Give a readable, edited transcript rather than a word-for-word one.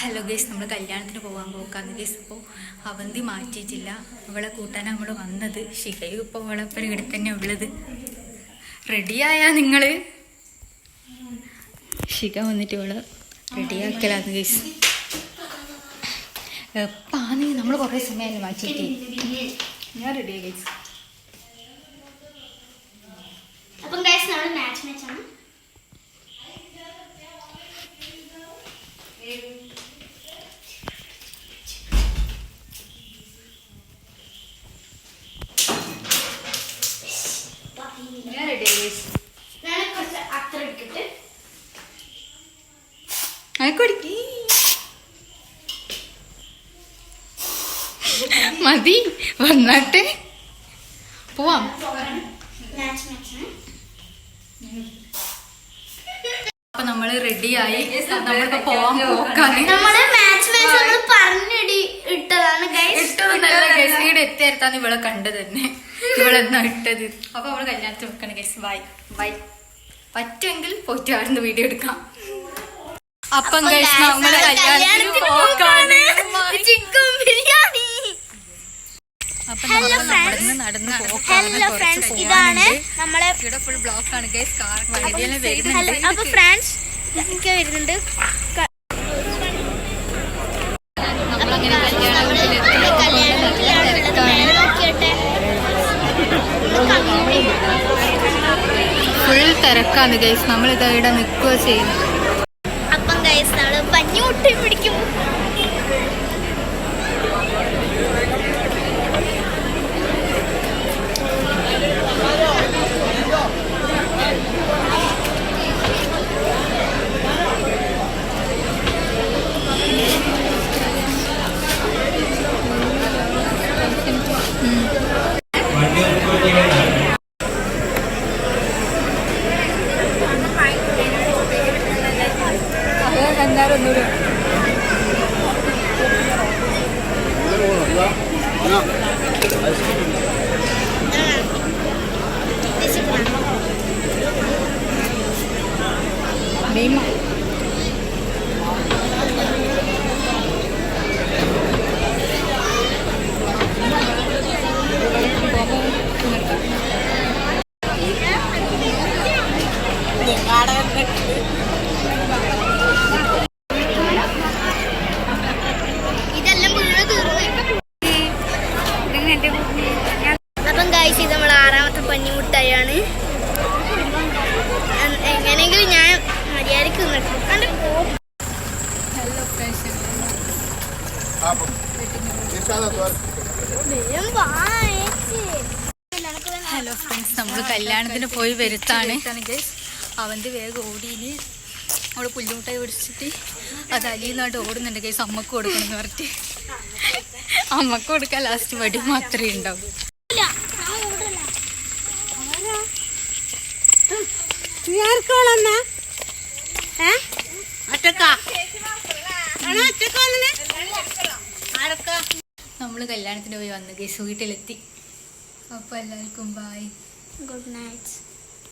Hello guys, നമ്മൾ കല്യാണത്തിന് പോകാൻ പോക്കാന്ന് ഗൈസ്. അപ്പോൾ അവന്തി മാറ്റിയിട്ടില്ല, അവളെ കൂട്ടാൻ നമ്മൾ വന്നത്. ശിഖയും ഇപ്പോൾ അവളെപ്പം ഇവിടെ തന്നെ ഉള്ളത്. റെഡിയായാ നിങ്ങൾ? ശിഖ വന്നിട്ട് ഇവള് റെഡിയാക്കലാന്ന് ഗൈസ്. എപ്പാന്ന് നമ്മൾ കുറേ സമയമല്ലേ മാറ്റിയിട്ട്. ഞാൻ റെഡിയായി ഗൈസ്. അപ്പം ഗൈസ് നമ്മൾ മാച്ചാണ്. മതി, വന്നാട്ടെ പോവാം. അപ്പൊ നമ്മള് റെഡിയായി, നമ്മളിപ്പോ പോവാൻ പോക്കാണ്. ഇവിടെ എത്തിയെടുത്താന്ന് ഇവളെ കണ്ടത് തന്നെ, ഇവളെന്നാ ഇട്ടത്. അപ്പൊ അവള് കല്യാണത്തിന് വെക്കണം ഗൈസ്. Bye bye. പറ്റുമെങ്കിൽ പോയിട്ട് ആടുന്ന വീഡിയോ എടുക്കാം. അപ്പം ഗൈസ് നമ്മള് കല്യാണത്തിന് പോക്കാണ്. അപ്പൊ നടന്ന് പോക്കാണ്. ഇതാണ് നമ്മളെ ഇവിടെ ഫുൾ ബ്ലോക്ക് ആണ് ഗൈസ്. കാർ വഴിയെല്ലാം വരുന്നുണ്ട്. അപ്പൊ ഫ്രണ്ട്സ് വരുന്നുണ്ട്. നമ്മളങ്ങനെ കല്യാണ വീട്ടിലെത്തി. ഫുൾ തിരക്കാണ് ഗൈസ്. നമ്മളിത് ഇവിടെ നിൽക്കുക ചെയ്യുന്നു. അപ്പം ഗൈസ് നമ്മള് പഞ്ഞുമുട്ടി പിടിക്കും. അപ്പം ഗൈസ് ഇത് നമ്മൾ 6ാമത്തെ പഞ്ഞിമുട്ടായാണ്. എങ്ങനെയെങ്കിലും ഞാൻ മര്യാദക്ക് ഹലോ ഫ്രണ്ട്സ്, നമ്മൾ കല്യാണത്തിന് പോയി വരുത്താണ്. അവൻ്റെ വേഗം ഓടിയിന് അവിടെ പുല്ലുമുട്ടായി ഓടിച്ചിട്ട് അത് അലിയുന്നായിട്ട് ഓടുന്നുണ്ട് ഗൈസ്. അമ്മക്ക് കൊടുക്കണം എന്ന് പറഞ്ഞിട്ട് അമ്മക്ക് കൊടുക്കാൻ ലാസ്റ്റ് വടി മാത്രമേ ഉണ്ടാവും. നമ്മള് കല്യാണത്തിന് പോയി വന്നു ഗൈസ്. വീട്ടിലെത്തി. അപ്പൊ എല്ലാവർക്കും ബൈ, ഗുഡ് നൈറ്റ്.